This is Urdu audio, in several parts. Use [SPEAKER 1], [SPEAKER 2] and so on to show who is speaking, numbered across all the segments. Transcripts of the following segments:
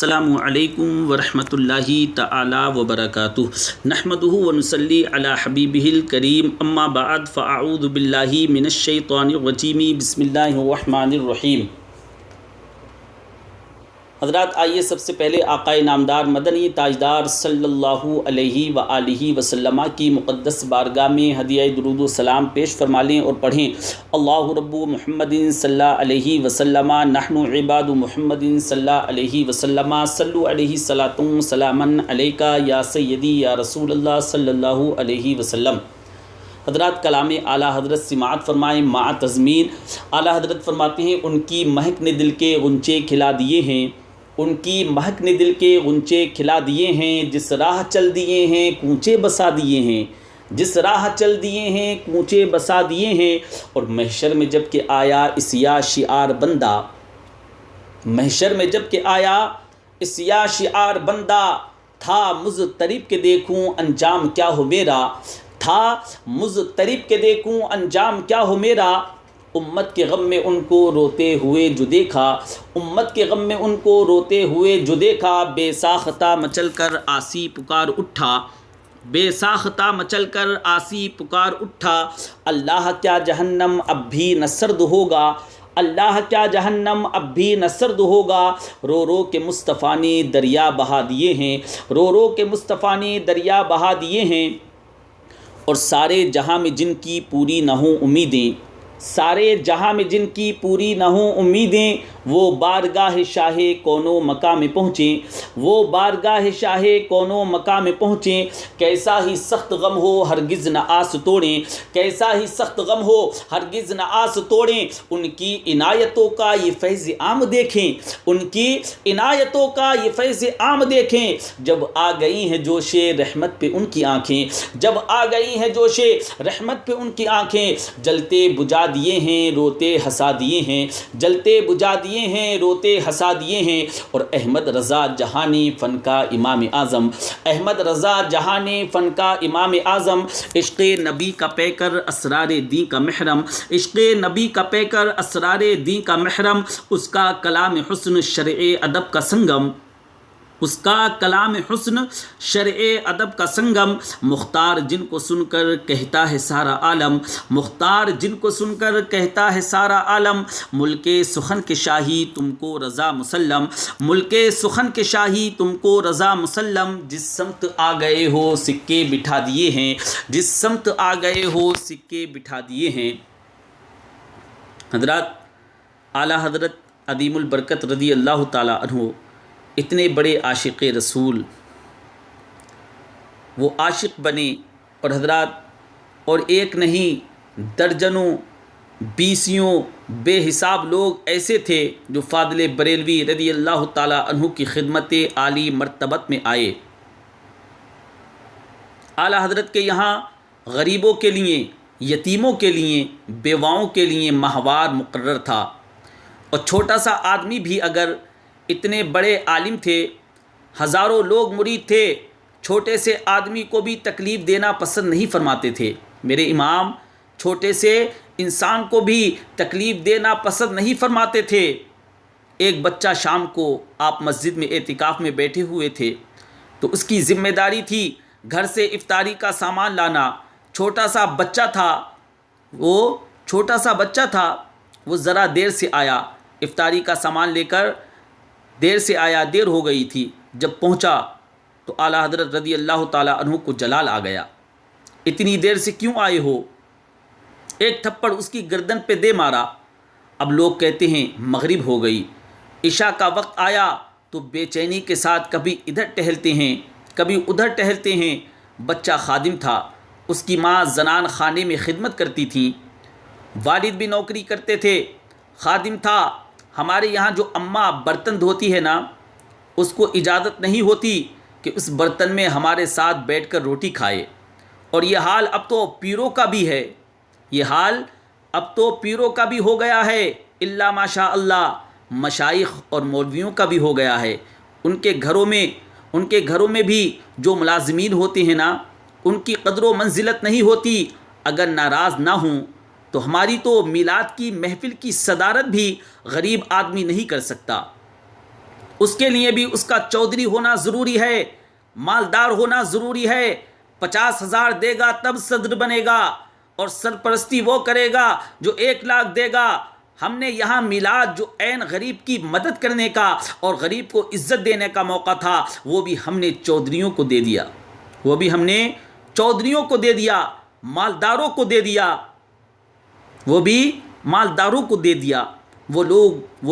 [SPEAKER 1] السلام علیکم ورحمۃ اللہ تعالی وبرکاتہ نحمدہ ونصلی علی حبیبہ الکریم اما بعد فاعوذ باللہ من الشیطان الرجیم بسم اللہ الرحمن الرحیم۔ حضرات آئیے سب سے پہلے آقا نامدار مدنی تاجدار صلی اللہ علیہ وآلہ وسلم کی مقدس بارگاہ میں ہدیہ درود و سلام پیش فرما لیں اور پڑھیں اللہ رب محمد صلی اللہ علیہ وسلم نحن عباد محمد صلی اللہ علیہ وسلم صلو علیہ صلاۃ سلاما علیکہ یا سیدی یا رسول اللہ صلی اللہ علیہ وسلم۔ حضرات کلام اعلیٰ حضرت سماعت فرمائیں مع تضمین۔ اعلیٰ حضرت فرماتے ہیں ان کی مہک نے دل کے غنچے کھلا دیے ہیں، ان کی مہک نے دل کے غنچے کھلا دیے ہیں، جس راہ چل دیے ہیں کوچے بسا دیے ہیں، جس راہ چل دیے ہیں کوچے بسا دیے ہیں۔ اور محشر میں جب کہ آیا اسیا شعار بندہ، محشر میں جب کہ آیا اسیا شعار بندہ، تھا مضطرب کے دیکھوں انجام کیا ہو میرا، تھا مضطرب کے دیکھوں انجام کیا ہو میرا۔ امت کے غم میں ان کو روتے ہوئے جو دیکھا، امت کے غم میں ان کو روتے ہوئے جو دیکھا، بے ساختہ مچل کر آسی پکار اٹھا، بے ساختہ مچل کر آسی پکار اٹھا۔ اللہ کیا جہنم اب بھی نہ سرد ہوگا، اللہ کیا جہنم اب بھی نہ سرد ہوگا۔ رو رو کے مصطفیٰ نے دریا بہا دیے ہیں، رو رو کے مصطفیٰ نے دریا بہا دیے ہیں۔ اور سارے جہاں میں جن کی پوری نہ ہوں امیدیں، سارے جہاں میں جن کی پوری نہ ہوں امیدیں، وہ بارگاہ شاہ کون و مقام میں پہنچیں، وہ بارگاہ شاہ کون و مقام میں پہنچیں۔ کیسا ہی سخت غم ہو ہرگز نہ آس توڑیں، کیسا ہی سخت غم ہو ہرگز نہ آس توڑیں۔ ان کی عنایتوں کا یہ فیض عام دیکھیں، ان کی عنایتوں کا یہ فیض عام دیکھیں۔ جب آ گئی ہیں جوش رحمت پہ ان کی آنکھیں، جب آ گئی ہیں جوش رحمت پہ ان کی آنکھیں، جلتے بجھا دیے ہیں روتے ہنسا دیے ہیں، جلتے بجھا دیے ہیں روتے ہنسا دیے ہیں۔ اور احمد رضا جہانی فن کا امام اعظم، احمد رضا جہانی فن کا امام اعظم، عشق نبی کا پیکر اسرار دین کا محرم، عشق نبی کا پیکر اسرار دین کا محرم، اس کا کلام حسن شرع ادب کا سنگم، اس کا کلام حسن شرع ادب کا سنگم۔ مختار جن کو سن کر کہتا ہے سارا عالم، مختار جن کو سن کر کہتا ہے سارا عالم، ملک سخن کے شاہی تم کو رضا مسلم، ملک سخن کے شاہی تم کو رضا مسلم۔ جس سمت آ گئے ہو سکے بٹھا دیے ہیں، جس سمت آ گئے ہو سکے بٹھا دیے ہیں۔ حضرات اعلیٰ حضرت عظیم البرکت رضی اللہ تعالی عنہ اتنے بڑے عاشق رسول، وہ عاشق بنے، اور حضرات اور ایک نہیں درجنوں بیسیوں بے حساب لوگ ایسے تھے جو فاضل بریلوی رضی اللہ تعالی عنہ کی خدمت عالی مرتبت میں آئے۔ اعلیٰ حضرت کے یہاں غریبوں کے لیے، یتیموں کے لیے، بیواؤں کے لیے ماہوار مقرر تھا، اور چھوٹا سا آدمی بھی اگر اتنے بڑے عالم تھے، ہزاروں لوگ مرید تھے، چھوٹے سے آدمی کو بھی تکلیف دینا پسند نہیں فرماتے تھے۔ میرے امام چھوٹے سے انسان کو بھی تکلیف دینا پسند نہیں فرماتے تھے۔ ایک بچہ شام کو آپ مسجد میں اعتکاف میں بیٹھے ہوئے تھے، تو اس کی ذمہ داری تھی گھر سے افطاری کا سامان لانا۔ چھوٹا سا بچہ تھا، وہ چھوٹا سا بچہ تھا، وہ ذرا دیر سے آیا، افطاری کا سامان لے کر دیر سے آیا، دیر ہو گئی تھی۔ جب پہنچا تو اعلیٰ حضرت رضی اللہ تعالیٰ عنہ کو جلال آ گیا، اتنی دیر سے کیوں آئے ہو؟ ایک تھپڑ اس کی گردن پہ دے مارا۔ اب لوگ کہتے ہیں مغرب ہو گئی، عشاء کا وقت آیا تو بے چینی کے ساتھ کبھی ادھر ٹہلتے ہیں کبھی ادھر ٹہلتے ہیں۔ بچہ خادم تھا، اس کی ماں زنان خانے میں خدمت کرتی تھیں، والد بھی نوکری کرتے تھے، خادم تھا۔ ہمارے یہاں جو اماں برتن دھوتی ہے نا، اس کو اجازت نہیں ہوتی کہ اس برتن میں ہمارے ساتھ بیٹھ کر روٹی کھائے۔ اور یہ حال اب تو پیروں کا بھی ہے، یہ حال اب تو پیروں کا بھی ہو گیا ہے، الا ماشاء اللہ مشائخ اور مولویوں کا بھی ہو گیا ہے۔ ان کے گھروں میں بھی جو ملازمین ہوتے ہیں نا، ان کی قدر و منزلت نہیں ہوتی۔ اگر ناراض نہ ہوں تو ہماری تو میلاد کی محفل کی صدارت بھی غریب آدمی نہیں کر سکتا۔ اس کے لیے بھی اس کا چودھری ہونا ضروری ہے، مالدار ہونا ضروری ہے۔ 50,000 دے گا تب صدر بنے گا، اور سرپرستی وہ کرے گا جو 1 لاکھ دے گا۔ ہم نے یہاں میلاد جو عین غریب کی مدد کرنے کا اور غریب کو عزت دینے کا موقع تھا، وہ بھی ہم نے چودھریوں کو دے دیا، وہ بھی ہم نے چودھریوں کو دے دیا، مالداروں کو دے دیا، وہ بھی مالداروں کو دے دیا۔ وہ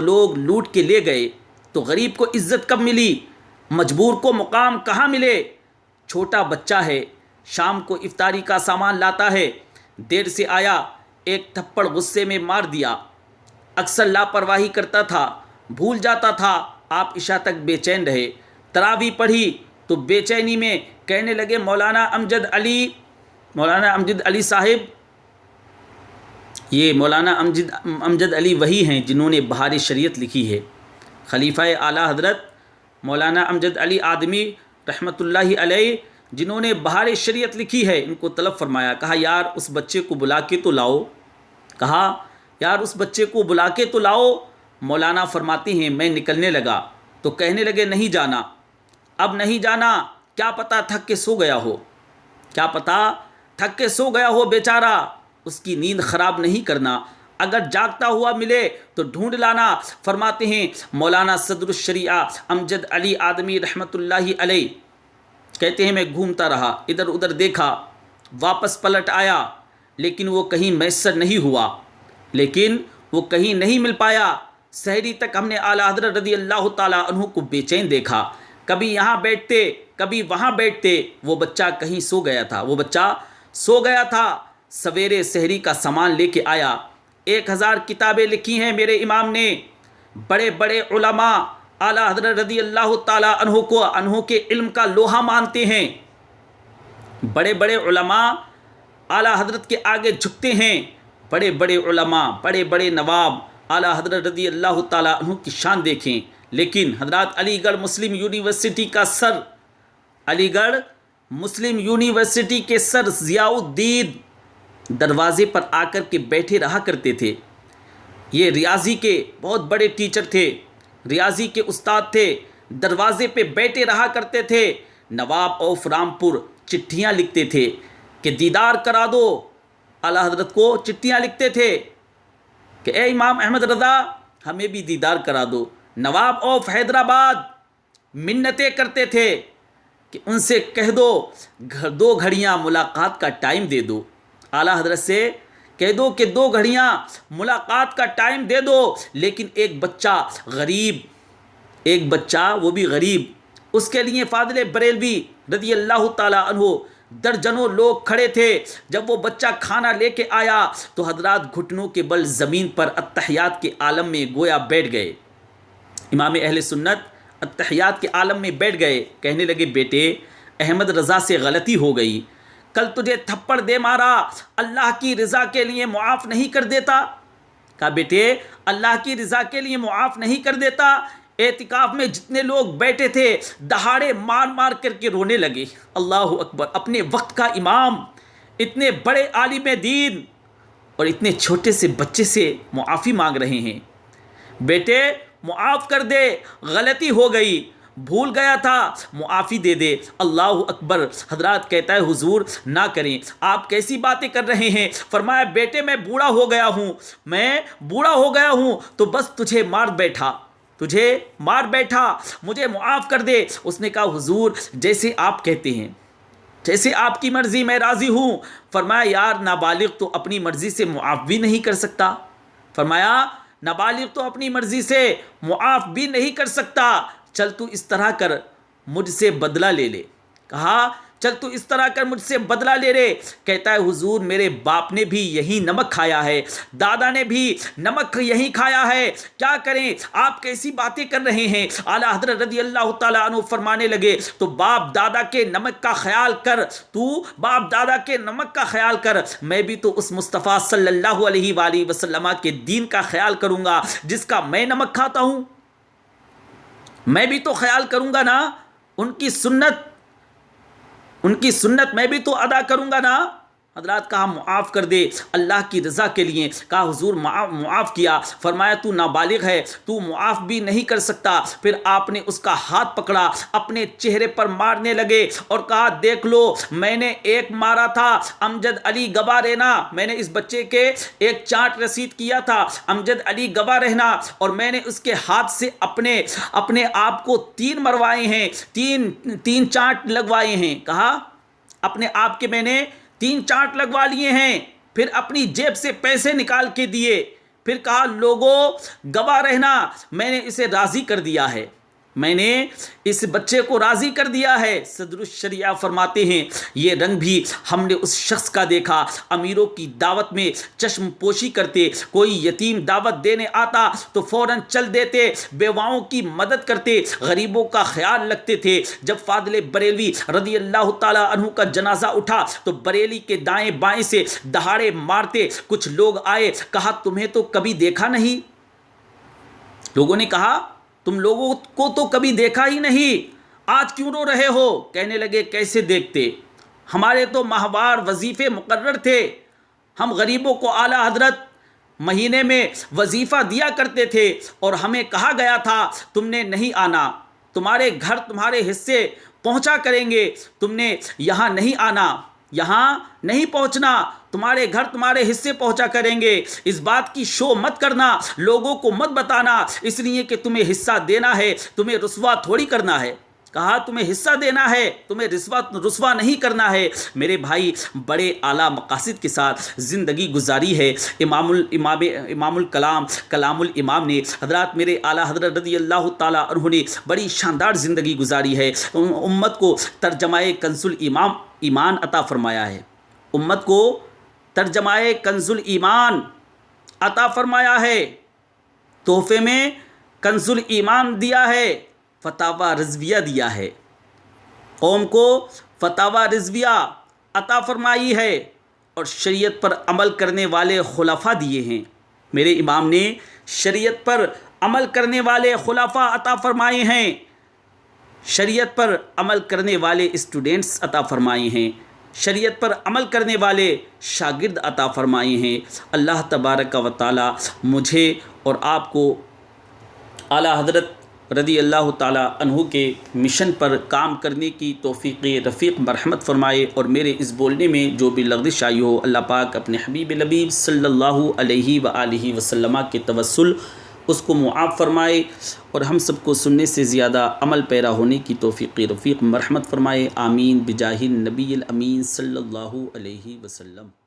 [SPEAKER 1] لوگ لوٹ کے لے گئے تو غریب کو عزت کب ملی؟ مجبور کو مقام کہاں ملے؟ چھوٹا بچہ ہے، شام کو افطاری کا سامان لاتا ہے، دیر سے آیا، ایک تھپڑ غصے میں مار دیا۔ اکثر لاپرواہی کرتا تھا، بھول جاتا تھا۔ آپ عشاء تک بے چین رہے، تراویح پڑھی تو بے چینی میں کہنے لگے مولانا امجد علی صاحب، یہ مولانا امجد علی وہی ہیں جنہوں نے بہار شریعت لکھی ہے، خلیفہ اعلیٰ حضرت مولانا امجد علی آدمی رحمۃ اللہ علیہ جنہوں نے بہار شریعت لکھی ہے، ان کو طلب فرمایا، کہا یار اس بچے کو بلا کے تو لاؤ، کہا یار اس بچے کو بلا کے تو لاؤ۔ مولانا فرماتے ہیں میں نکلنے لگا تو کہنے لگے نہیں جانا، اب نہیں جانا، کیا پتہ تھک کے سو گیا ہو، کیا پتہ تھک کے سو گیا ہو بیچارہ، اس کی نیند خراب نہیں کرنا، اگر جاگتا ہوا ملے تو ڈھونڈ لانا۔ فرماتے ہیں مولانا صدر الشریعہ امجد علی آدمی رحمۃ اللہ علیہ کہتے ہیں میں گھومتا رہا، ادھر ادھر دیکھا، واپس پلٹ آیا، لیکن وہ کہیں میسر نہیں مل پایا۔ سحری تک ہم نے اعلیٰ حضرت رضی اللہ تعالیٰ عنہ کو بے چین دیکھا، کبھی یہاں بیٹھتے کبھی وہاں بیٹھتے، وہ بچہ کہیں سو گیا تھا۔ سویرے سحری کا سامان لے کے آیا، 1000 کتابیں لکھی ہیں میرے امام نے، بڑے بڑے علماء اعلیٰ حضرت رضی اللہ تعالیٰ عنہ کے علم کا لوہا مانتے ہیں، بڑے بڑے علماء اعلیٰ حضرت کے آگے جھکتے ہیں، بڑے بڑے علماء، بڑے بڑے نواب اعلیٰ حضرت رضی اللہ تعالیٰ عنہ کی شان دیکھیں۔ لیکن حضرات علی گڑھ مسلم یونیورسٹی کا سر، علی گڑھ مسلم یونیورسٹی کے سر ضیاء الدین دروازے پر آ کر کے بیٹھے رہا کرتے تھے۔ یہ ریاضی کے بہت بڑے ٹیچر تھے، ریاضی کے استاد تھے، دروازے پہ بیٹھے رہا کرتے تھے۔ نواب آف رامپور چٹھیاں لکھتے تھے کہ دیدار کرا دو، اعلیٰ حضرت کو چٹھیاں لکھتے تھے کہ اے امام احمد رضا ہمیں بھی دیدار کرا دو۔ نواب آف حیدرآباد منتیں کرتے تھے کہ ان سے کہہ دو 2 گھڑیاں ملاقات کا ٹائم دے دو، اعلیٰ حضرت سے کہہ دو کہ 2 گھڑیاں ملاقات کا ٹائم دے دو۔ لیکن ایک بچہ وہ بھی غریب، اس کے لیے فاضل بریلوی رضی اللہ تعالیٰ عنہ درجنوں لوگ کھڑے تھے۔ جب وہ بچہ کھانا لے کے آیا تو حضرات گھٹنوں کے بل زمین پر اتحیات کے عالم میں گویا بیٹھ گئے، امام اہل سنت اتحیات کے عالم میں بیٹھ گئے، کہنے لگے بیٹے احمد رضا سے غلطی ہو گئی، کل تجھے تھپڑ دے مارا، اللہ کی رضا کے لیے معاف نہیں کر دیتا؟ کہا بیٹے اللہ کی رضا کے لیے معاف نہیں کر دیتا؟ اعتکاف میں جتنے لوگ بیٹھے تھے دہاڑے مار مار کر کے رونے لگے۔ اللہ اکبر، اپنے وقت کا امام، اتنے بڑے عالم دین، اور اتنے چھوٹے سے بچے سے معافی مانگ رہے ہیں۔ بیٹے معاف کر دے، غلطی ہو گئی، بھول گیا تھا، معافی دے دے۔ اللہ اکبر۔ حضرات کہتا ہے حضور نہ کریں، آپ کیسی باتیں کر رہے ہیں؟ فرمایا بیٹے میں بوڑھا ہو گیا ہوں تو بس تجھے مار بیٹھا، مجھے معاف کر دے۔ اس نے کہا حضور جیسے آپ کہتے ہیں، جیسے آپ کی مرضی، میں راضی ہوں۔ فرمایا یار نابالغ تو اپنی مرضی سے معاف بھی نہیں کر سکتا، فرمایا نابالغ تو اپنی مرضی سے معاف بھی نہیں کر سکتا، چل تو اس طرح کر مجھ سے بدلہ لے لے۔ کہا چل تو اس طرح کر مجھ سے بدلہ لے لے۔ کہتا ہے حضور میرے باپ نے بھی یہی نمک کھایا ہے، دادا نے بھی نمک یہی کھایا ہے، کیا کریں؟ آپ کیسی باتیں کر رہے ہیں؟ اعلیٰ حضرت رضی اللہ تعالیٰ عنہ فرمانے لگے تو باپ دادا کے نمک کا خیال کر، تو باپ دادا کے نمک کا خیال کر، میں بھی تو اس مصطفیٰ صلی اللہ علیہ وآلہ وسلم کے دین کا خیال کروں گا جس کا میں نمک کھاتا ہوں، میں بھی تو خیال کروں گا نا، ان کی سنت میں بھی تو ادا کروں گا نا۔ حضرات کہا معاف کر دے اللہ کی رضا کے لیے. کہا حضور معاف کیا. فرمایا تو نابالغ ہے, تو معاف بھی نہیں کر سکتا. پھر آپ نے اس کا ہاتھ پکڑا, اپنے چہرے پر مارنے لگے اور کہا دیکھ لو میں نے ایک مارا تھا امجد علی گواہ رہنا, میں نے اس بچے کے ایک چانٹ رسید کیا تھا امجد علی گواہ رہنا, اور میں نے اس کے ہاتھ سے اپنے آپ کو 3 مروائے ہیں, تین چانٹ لگوائے ہیں. کہا اپنے آپ کے میں نے 3 چانٹ لگوا لیے ہیں. پھر اپنی جیب سے پیسے نکال کے دیے. پھر کہا لوگوں گواہ رہنا, میں نے اسے راضی کر دیا ہے, میں نے اس بچے کو راضی کر دیا ہے. صدر الشریعہ فرماتے ہیں یہ رنگ بھی ہم نے اس شخص کا دیکھا امیروں کی دعوت میں چشم پوشی کرتے, کوئی یتیم دعوت دینے آتا تو فوراً چل دیتے, بیواؤں کی مدد کرتے, غریبوں کا خیال رکھتے تھے. جب فاضل بریلوی رضی اللہ تعالیٰ عنہ کا جنازہ اٹھا تو بریلی کے دائیں بائیں سے دہاڑے مارتے کچھ لوگ آئے. کہا تمہیں تو کبھی دیکھا نہیں. لوگوں نے کہا تم لوگوں کو تو کبھی دیکھا ہی نہیں, آج کیوں رو رہے ہو؟ کہنے لگے کیسے دیکھتے, ہمارے تو ماہوار وظیفے مقرر تھے, ہم غریبوں کو اعلیٰ حضرت مہینے میں وظیفہ دیا کرتے تھے اور ہمیں کہا گیا تھا تم نے نہیں آنا, تمہارے گھر تمہارے حصے پہنچا کریں گے, تم نے یہاں نہیں آنا, یہاں نہیں پہنچنا, تمہارے گھر تمہارے حصے پہنچا کریں گے. اس بات کی شو مت کرنا, لوگوں کو مت بتانا, اس لیے کہ تمہیں حصہ دینا ہے, تمہیں رسوا تھوڑی کرنا ہے. کہا تمہیں حصہ دینا ہے, تمہیں رسوا نہیں کرنا ہے. میرے بھائی بڑے اعلیٰ مقاصد کے ساتھ زندگی گزاری ہے امام الکلام کلام الامام نے. حضرات میرے اعلیٰ حضرت رضی اللہ تعالیٰ عنہ نے بڑی شاندار زندگی گزاری ہے. امت کو ترجمہ کنز ایمان عطا فرمایا ہے, امت کو ترجمہ کنز ایمان عطا فرمایا ہے, تحفے میں کنز ایمان دیا ہے, فتاوی رضویہ دیا ہے, قوم کو فتاوی رضویہ عطا فرمائی ہے, اور شریعت پر عمل کرنے والے خلفاء دیے ہیں. میرے امام نے شریعت پر عمل کرنے والے خلفاء عطا فرمائے ہیں, شریعت پر عمل کرنے والے اسٹوڈنٹس عطا فرمائے ہیں, شریعت پر عمل کرنے والے شاگرد عطا فرمائے ہیں. اللہ تبارک و تعالی مجھے اور آپ کو اعلیٰ حضرت رضی اللہ تعالیٰ عنہ کے مشن پر کام کرنے کی توفیق رفیق مرحمت فرمائے, اور میرے اس بولنے میں جو بھی لغزش آئی ہو اللہ پاک اپنے حبیب لبیب صلی اللہ علیہ وآلہ وسلم کے توسل اس کو معاف فرمائے, اور ہم سب کو سننے سے زیادہ عمل پیرا ہونے کی توفیق رفیق مرحمت فرمائے. آمین بجاہ النبی الامین صلی اللہ علیہ وسلم.